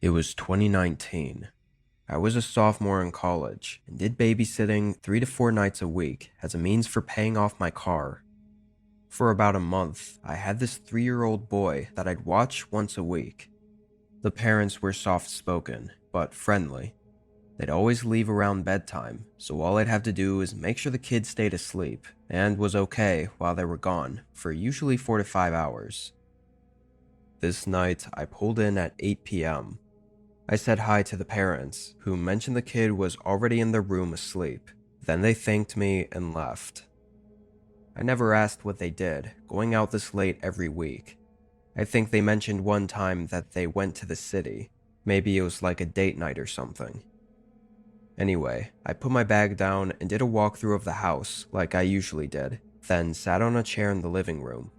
It was 2019. I was a sophomore in college and did babysitting 3 to 4 nights a week as a means for paying off my car. For about a month, I had this 3-year-old boy that I'd watch once a week. The parents were soft-spoken, but friendly. They'd always leave around bedtime, so all I'd have to do is make sure the kid stayed asleep and was okay while they were gone for usually 4 to 5 hours. This night, I pulled in at 8 p.m. I said hi to the parents, who mentioned the kid was already in their room asleep. Then they thanked me and left. I never asked what they did, going out this late every week. I think they mentioned one time that they went to the city. Maybe it was like a date night or something. Anyway, I put my bag down and did a walkthrough of the house like I usually did, then sat on a chair in the living room.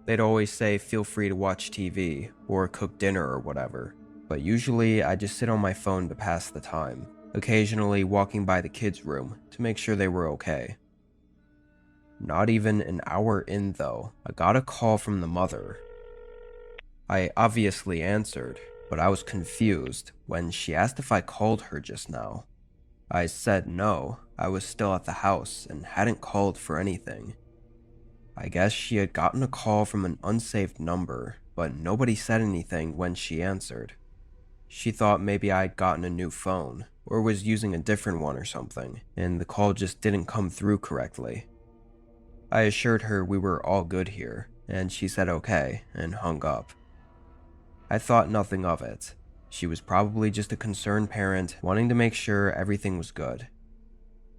They'd always say feel free to watch TV or cook dinner or whatever, but usually I just sit on my phone to pass the time, occasionally walking by the kids' room to make sure they were okay. Not even an hour in though, I got a call from the mother. I obviously answered, but I was confused when she asked if I called her just now. I said no, I was still at the house and hadn't called for anything. I guess she had gotten a call from an unsaved number, but nobody said anything when she answered. She thought maybe I'd gotten a new phone, or was using a different one or something, and the call just didn't come through correctly. I assured her we were all good here, and she said okay, and hung up. I thought nothing of it. She was probably just a concerned parent wanting to make sure everything was good.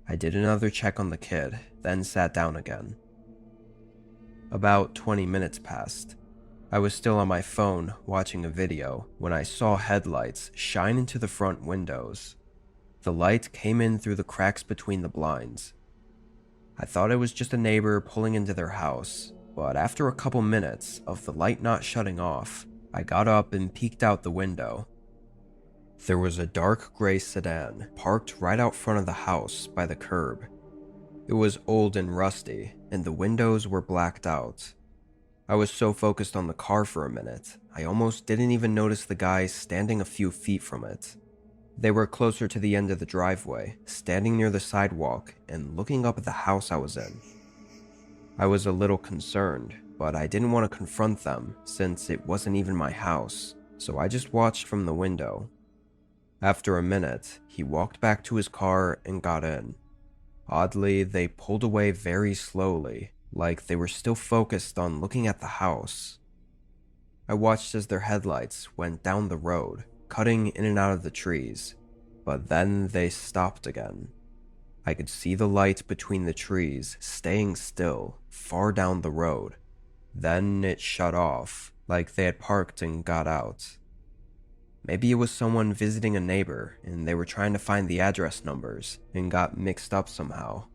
I did another check on the kid, then sat down again. About 20 minutes passed. I was still on my phone watching a video when I saw headlights shine into the front windows. The light came in through the cracks between the blinds. I thought it was just a neighbor pulling into their house, but after a couple minutes of the light not shutting off, I got up and peeked out the window. There was a dark gray sedan parked right out front of the house by the curb. It was old and rusty, and the windows were blacked out. I was so focused on the car for a minute, I almost didn't even notice the guys standing a few feet from it. They were closer to the end of the driveway, standing near the sidewalk and looking up at the house I was in. I was a little concerned, but I didn't want to confront them since it wasn't even my house, so I just watched from the window. After a minute, he walked back to his car and got in. Oddly, they pulled away very slowly, like they were still focused on looking at the house. I watched as their headlights went down the road, cutting in and out of the trees, but then they stopped again. I could see the light between the trees staying still, far down the road. Then it shut off, like they had parked and got out. Maybe it was someone visiting a neighbor and they were trying to find the address numbers and got mixed up somehow.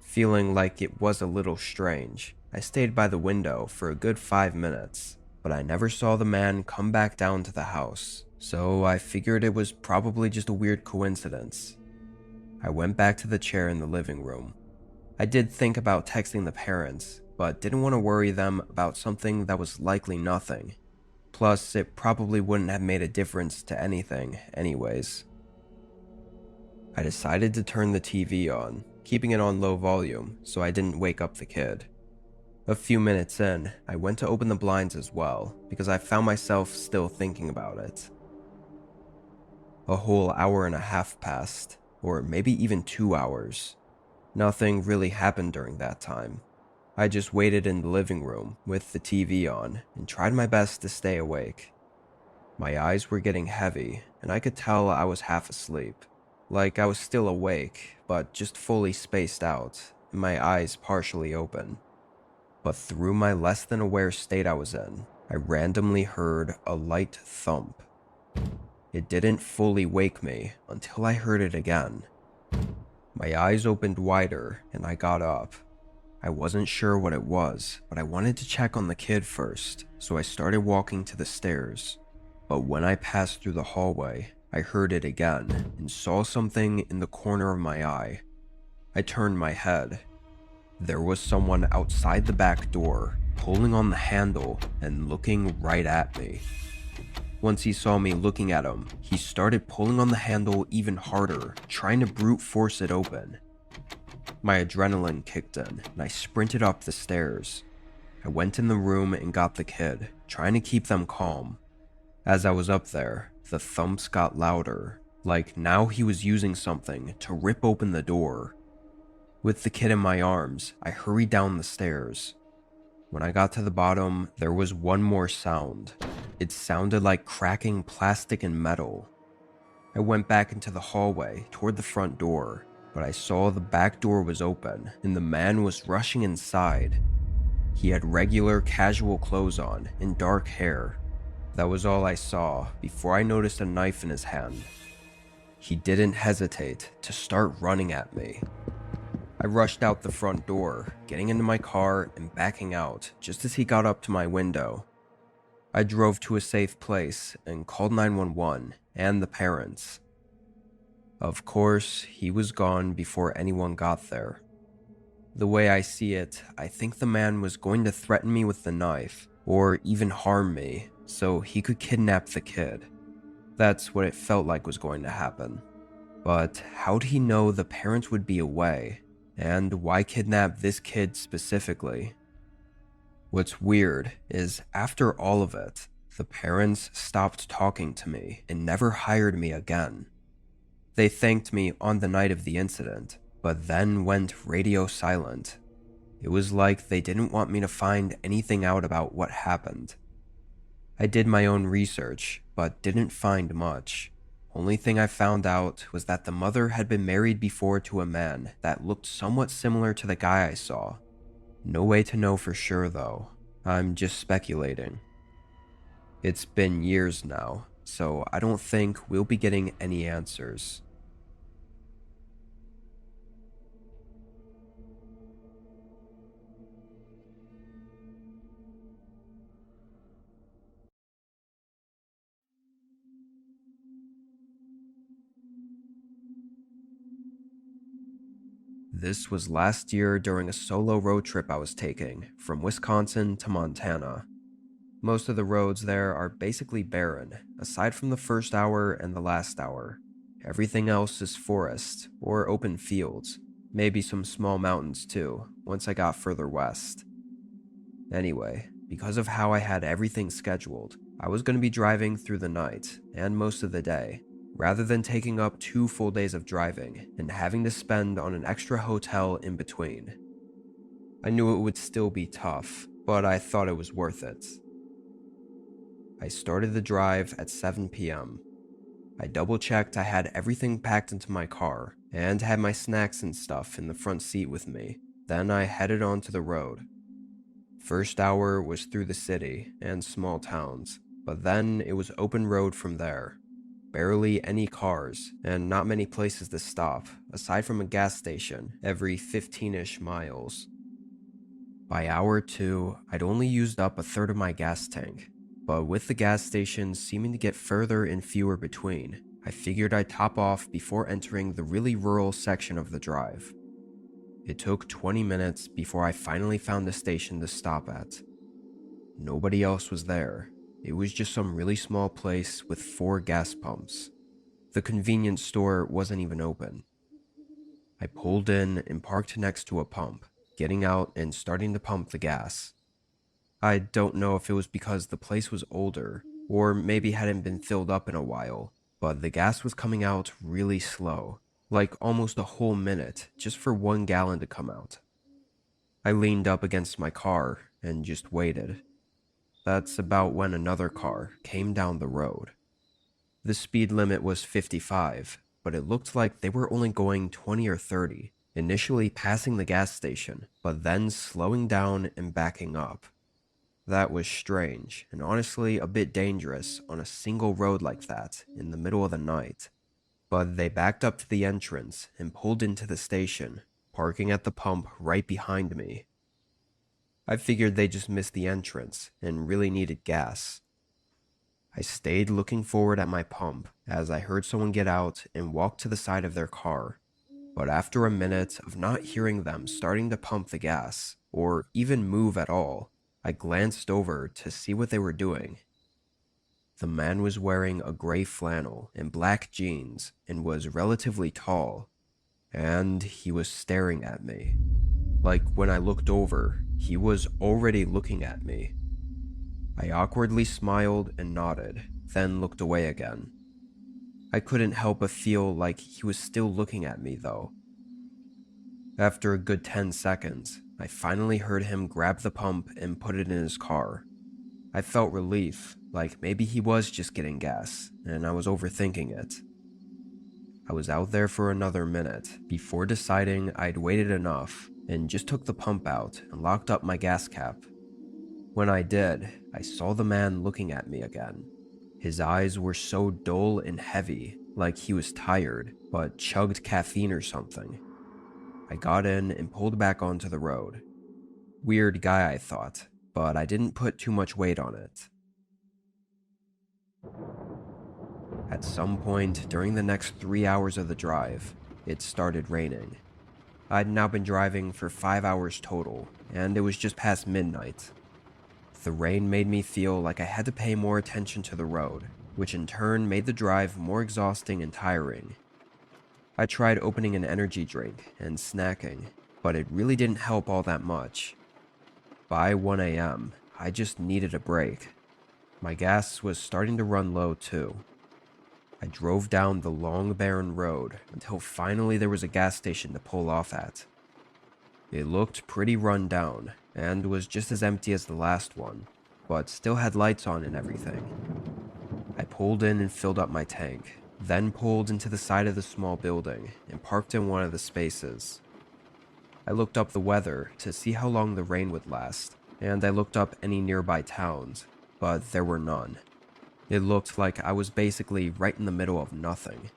Feeling like it was a little strange, I stayed by the window for a good 5 minutes, but I never saw the man come back down to the house, so I figured it was probably just a weird coincidence. I went back to the chair in the living room. I did think about texting the parents, but didn't want to worry them about something that was likely nothing. Plus, it probably wouldn't have made a difference to anything anyways. I decided to turn the TV on, keeping it on low volume so I didn't wake up the kid. A few minutes in, I went to open the blinds as well because I found myself still thinking about it. A whole hour and a half passed, or maybe even 2 hours. Nothing really happened during that time. I just waited in the living room with the TV on and tried my best to stay awake. My eyes were getting heavy and I could tell I was half asleep. Like I was still awake, but just fully spaced out, and my eyes partially open. But through my less than aware state I was in, I randomly heard a light thump. It didn't fully wake me until I heard it again. My eyes opened wider and I got up. I wasn't sure what it was, but I wanted to check on the kid first, so I started walking to the stairs. But when I passed through the hallway, I heard it again and saw something in the corner of my eye. I turned my head. There was someone outside the back door, pulling on the handle and looking right at me. Once he saw me looking at him, he started pulling on the handle even harder, trying to brute force it open. My adrenaline kicked in, and I sprinted up the stairs. I went in the room and got the kid, trying to keep them calm. As I was up there, the thumps got louder, like now he was using something to rip open the door. With the kid in my arms, I hurried down the stairs. When I got to the bottom, there was one more sound. It sounded like cracking plastic and metal. I went back into the hallway toward the front door, but I saw the back door was open and the man was rushing inside. He had regular casual clothes on and dark hair. That was all I saw before I noticed a knife in his hand. He didn't hesitate to start running at me. I rushed out the front door, getting into my car and backing out just as he got up to my window. I drove to a safe place and called 911 and the parents. Of course, he was gone before anyone got there. The way I see it, I think the man was going to threaten me with the knife, or even harm me, so he could kidnap the kid. That's what it felt like was going to happen. But how'd he know the parents would be away? And why kidnap this kid specifically? What's weird is after all of it, the parents stopped talking to me and never hired me again. They thanked me on the night of the incident, but then went radio silent. It was like they didn't want me to find anything out about what happened. I did my own research, but didn't find much. Only thing I found out was that the mother had been married before to a man that looked somewhat similar to the guy I saw. No way to know for sure though. I'm just speculating. It's been years now, so I don't think we'll be getting any answers. This was last year during a solo road trip I was taking from Wisconsin to Montana. Most of the roads there are basically barren, aside from the first hour and the last hour. Everything else is forest or open fields, maybe some small mountains too, once I got further west. Anyway, because of how I had everything scheduled, I was going to be driving through the night and most of the day, rather than taking up 2 full days of driving and having to spend on an extra hotel in between. I knew it would still be tough, but I thought it was worth it. I started the drive at 7 p.m. I double-checked I had everything packed into my car and had my snacks and stuff in the front seat with me. Then I headed onto the road. First hour was through the city and small towns, but then it was open road from there. Barely any cars, and not many places to stop, aside from a gas station every 15-ish miles. By hour 2, I'd only used up a third of my gas tank, but with the gas stations seeming to get further and fewer between, I figured I'd top off before entering the really rural section of the drive. It took 20 minutes before I finally found a station to stop at. Nobody else was there. It was just some really small place with 4 gas pumps. The convenience store wasn't even open. I pulled in and parked next to a pump, getting out and starting to pump the gas. I don't know if it was because the place was older, or maybe hadn't been filled up in a while, but the gas was coming out really slow, like almost a whole minute just for 1 gallon to come out. I leaned up against my car and just waited. That's about when another car came down the road. The speed limit was 55, but it looked like they were only going 20 or 30, initially passing the gas station, but then slowing down and backing up. That was strange, and honestly a bit dangerous on a single road like that in the middle of the night. But they backed up to the entrance and pulled into the station, parking at the pump right behind me. I figured they just missed the entrance and really needed gas. I stayed looking forward at my pump as I heard someone get out and walk to the side of their car. But after a minute of not hearing them starting to pump the gas, or even move at all, I glanced over to see what they were doing. The man was wearing a gray flannel and black jeans and was relatively tall, and he was staring at me. Like when I looked over, he was already looking at me. I awkwardly smiled and nodded, then looked away again. I couldn't help but feel like he was still looking at me though. After a good 10 seconds, I finally heard him grab the pump and put it in his car. I felt relief, like maybe he was just getting gas, and I was overthinking it. I was out there for another minute before deciding I'd waited enough and just took the pump out and locked up my gas cap. When I did, I saw the man looking at me again. His eyes were so dull and heavy, like he was tired, but chugged caffeine or something. I got in and pulled back onto the road. Weird guy, I thought, but I didn't put too much weight on it. At some point during the next 3 hours of the drive, it started raining. I'd now been driving for 5 hours total, and it was just past midnight. The rain made me feel like I had to pay more attention to the road, which in turn made the drive more exhausting and tiring. I tried opening an energy drink and snacking, but it really didn't help all that much. By 1 a.m., I just needed a break. My gas was starting to run low too. I drove down the long barren road until finally there was a gas station to pull off at. It looked pretty run down and was just as empty as the last one, but still had lights on and everything. I pulled in and filled up my tank, then pulled into the side of the small building and parked in one of the spaces. I looked up the weather to see how long the rain would last, and I looked up any nearby towns, but there were none. It looked like I was basically right in the middle of nothing.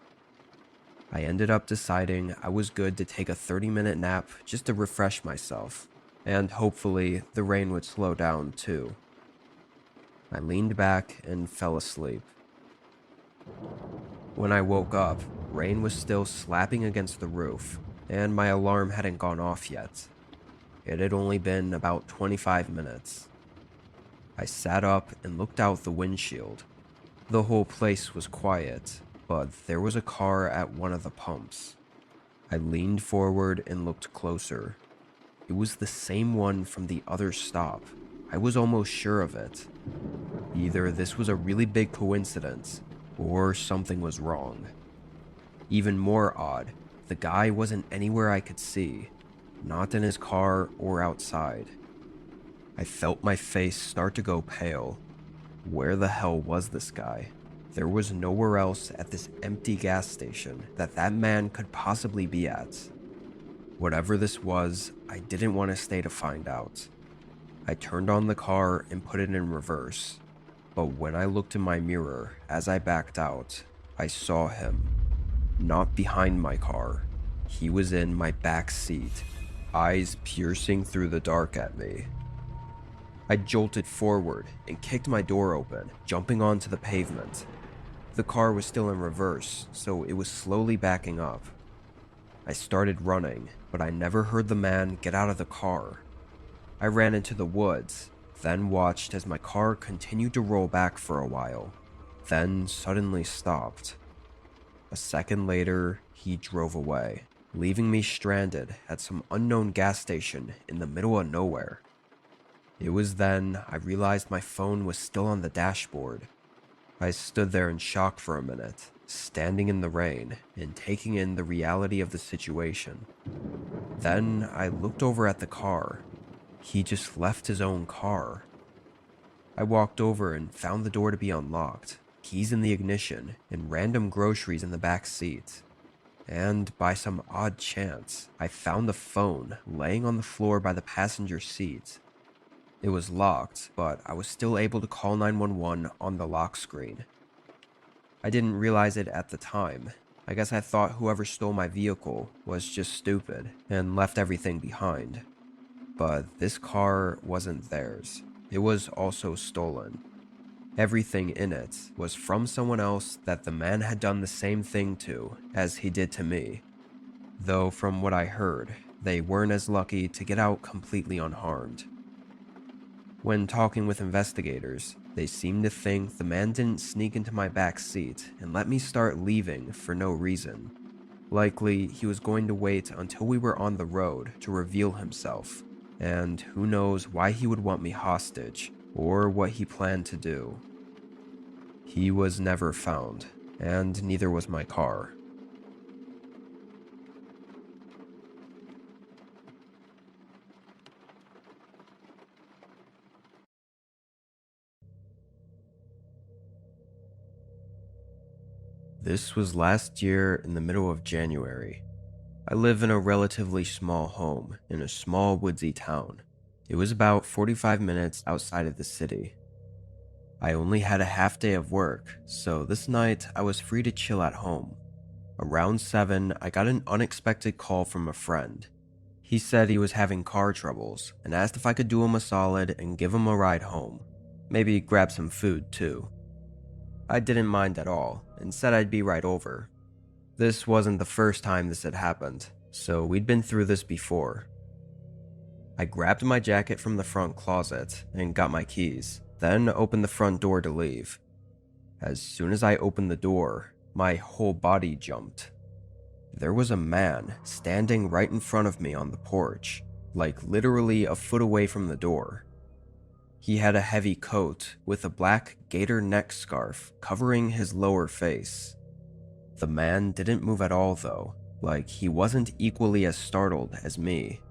I ended up deciding I was good to take a 30-minute nap just to refresh myself, and hopefully the rain would slow down too. I leaned back and fell asleep. When I woke up, rain was still slapping against the roof, and my alarm hadn't gone off yet. It had only been about 25 minutes. I sat up and looked out the windshield. The whole place was quiet, but there was a car at one of the pumps. I leaned forward and looked closer. It was the same one from the other stop. I was almost sure of it. Either this was a really big coincidence, or something was wrong. Even more odd, the guy wasn't anywhere I could see, not in his car or outside. I felt my face start to go pale. Where the hell was this guy? There was nowhere else at this empty gas station that man could possibly be at. Whatever this was, I didn't want to stay to find out. I turned on the car and put it in reverse. But when I looked in my mirror as I backed out, I saw him. Not behind my car. He was in my back seat, eyes piercing through the dark at me. I jolted forward and kicked my door open, jumping onto the pavement. The car was still in reverse, so it was slowly backing up. I started running, but I never heard the man get out of the car. I ran into the woods, then watched as my car continued to roll back for a while, then suddenly stopped. A second later, he drove away, leaving me stranded at some unknown gas station in the middle of nowhere. It was then I realized my phone was still on the dashboard. I stood there in shock for a minute, standing in the rain and taking in the reality of the situation. Then I looked over at the car. He just left his own car. I walked over and found the door to be unlocked, keys in the ignition, and random groceries in the back seat. And by some odd chance, I found the phone laying on the floor by the passenger seat. It was locked, but I was still able to call 911 on the lock screen. I didn't realize it at the time. I guess I thought whoever stole my vehicle was just stupid and left everything behind. But this car wasn't theirs. It was also stolen. Everything in it was from someone else that the man had done the same thing to as he did to me. Though from what I heard, they weren't as lucky to get out completely unharmed. When talking with investigators, they seemed to think the man didn't sneak into my back seat and let me start leaving for no reason. Likely, he was going to wait until we were on the road to reveal himself, and who knows why he would want me hostage or what he planned to do. He was never found, and neither was my car. This was last year in the middle of January. I live in a relatively small home in a small woodsy town. It was about 45 minutes outside of the city. I only had a half day of work, so this night I was free to chill at home. Around 7, I got an unexpected call from a friend. He said he was having car troubles and asked if I could do him a solid and give him a ride home. Maybe grab some food too. I didn't mind at all and said I'd be right over. This wasn't the first time this had happened, so we'd been through this before. I grabbed my jacket from the front closet and got my keys, then opened the front door to leave. As soon as I opened the door, my whole body jumped. There was a man standing right in front of me on the porch, like literally a foot away from the door. He had a heavy coat with a black gator neck scarf covering his lower face. The man didn't move at all though, like he wasn't equally as startled as me.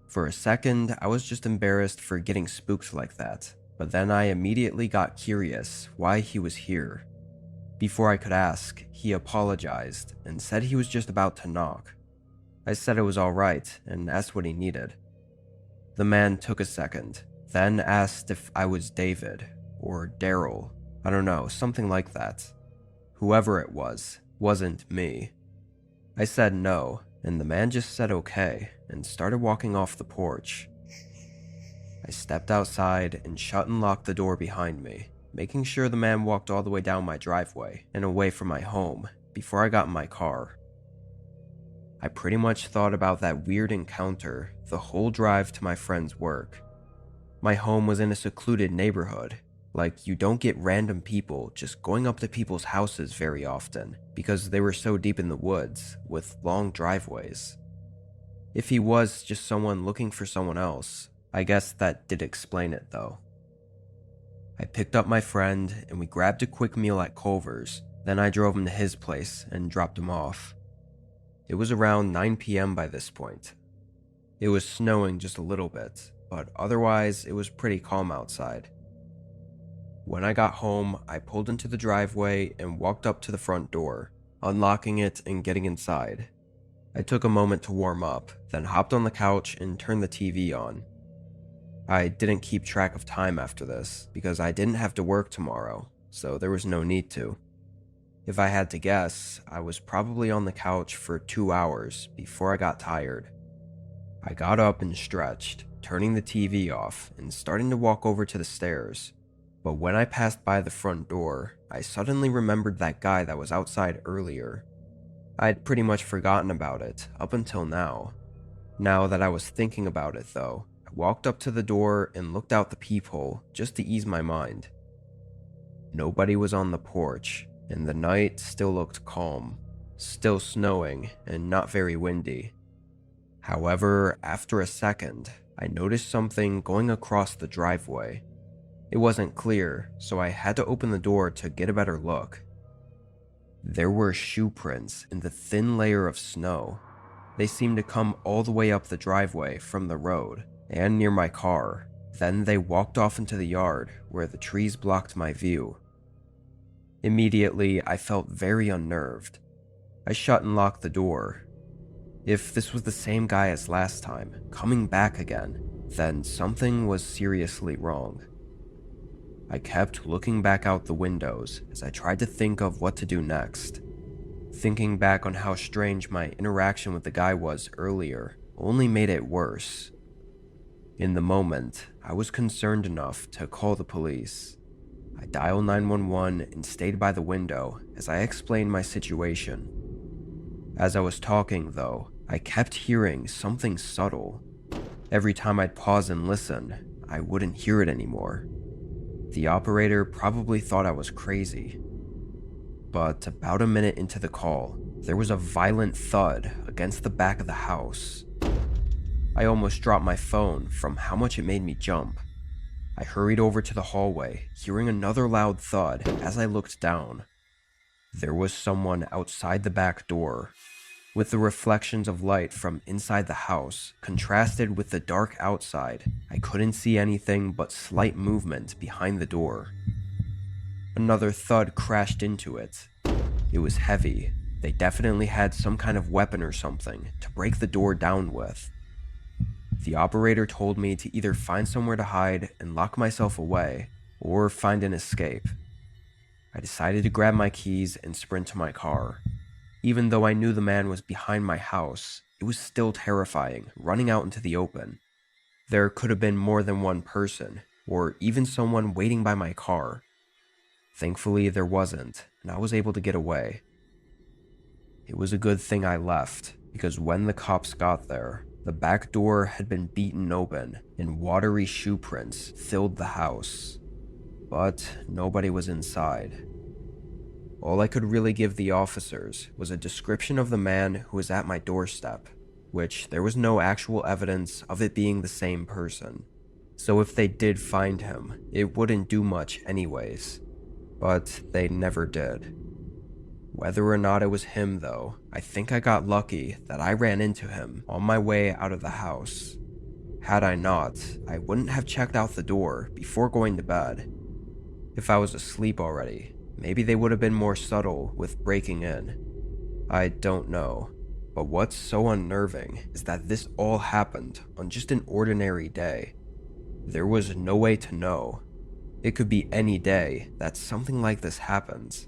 For a second, I was just embarrassed for getting spooked like that, but then I immediately got curious why he was here. Before I could ask, he apologized and said he was just about to knock. I said it was alright and asked what he needed. The man took a second, then asked if I was David, or Daryl, I don't know, something like that. Whoever it was, wasn't me. I said no, and the man just said okay, and started walking off the porch. I stepped outside and shut and locked the door behind me, making sure the man walked all the way down my driveway and away from my home before I got in my car. I pretty much thought about that weird encounter the whole drive to my friend's work. My home was in a secluded neighborhood. Like, you don't get random people just going up to people's houses very often because they were so deep in the woods with long driveways. If he was just someone looking for someone else, I guess that did explain it though. I picked up my friend and we grabbed a quick meal at Culver's, then I drove him to his place and dropped him off. It was around 9 p.m. by this point. It was snowing just a little bit, but otherwise it was pretty calm outside. When I got home, I pulled into the driveway and walked up to the front door, unlocking it and getting inside. I took a moment to warm up, then hopped on the couch and turned the TV on. I didn't keep track of time after this because I didn't have to work tomorrow, so there was no need to. If I had to guess, I was probably on the couch for 2 hours before I got tired. I got up and stretched, turning the TV off and starting to walk over to the stairs. But when I passed by the front door, I suddenly remembered that guy that was outside earlier. I'd pretty much forgotten about it up until now. Now that I was thinking about it though, I walked up to the door and looked out the peephole just to ease my mind. Nobody was on the porch, and the night still looked calm, still snowing and not very windy. However, after a second, I noticed something going across the driveway. It wasn't clear, so I had to open the door to get a better look. There were shoe prints in the thin layer of snow. They seemed to come all the way up the driveway from the road and near my car. Then they walked off into the yard where the trees blocked my view. Immediately, I felt very unnerved. I shut and locked the door. If this was the same guy as last time, coming back again, then something was seriously wrong. I kept looking back out the windows as I tried to think of what to do next. Thinking back on how strange my interaction with the guy was earlier only made it worse. In the moment, I was concerned enough to call the police. I dialed 911 and stayed by the window as I explained my situation. As I was talking though, I kept hearing something subtle. Every time I'd pause and listen, I wouldn't hear it anymore. The operator probably thought I was crazy. But about a minute into the call, there was a violent thud against the back of the house. I almost dropped my phone from how much it made me jump. I hurried over to the hallway, hearing another loud thud as I looked down. There was someone outside the back door, with the reflections of light from inside the house contrasted with the dark outside. I couldn't see anything but slight movement behind the door. Another thud crashed into it. It was heavy. They definitely had some kind of weapon or something to break the door down with. The operator told me to either find somewhere to hide and lock myself away, or find an escape. I decided to grab my keys and sprint to my car. Even though I knew the man was behind my house, it was still terrifying running out into the open. There could have been more than one person, or even someone waiting by my car. Thankfully, there wasn't, and I was able to get away. It was a good thing I left, because when the cops got there, the back door had been beaten open and watery shoe prints filled the house. But nobody was inside. All I could really give the officers was a description of the man who was at my doorstep, which there was no actual evidence of it being the same person. So if they did find him, it wouldn't do much anyways. But they never did. Whether or not it was him though, I think I got lucky that I ran into him on my way out of the house. Had I not, I wouldn't have checked out the door before going to bed. If I was asleep already, maybe they would have been more subtle with breaking in. I don't know, but what's so unnerving is that this all happened on just an ordinary day. There was no way to know. It could be any day that something like this happens.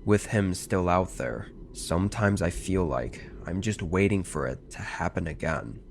With him still out there, sometimes I feel like I'm just waiting for it to happen again.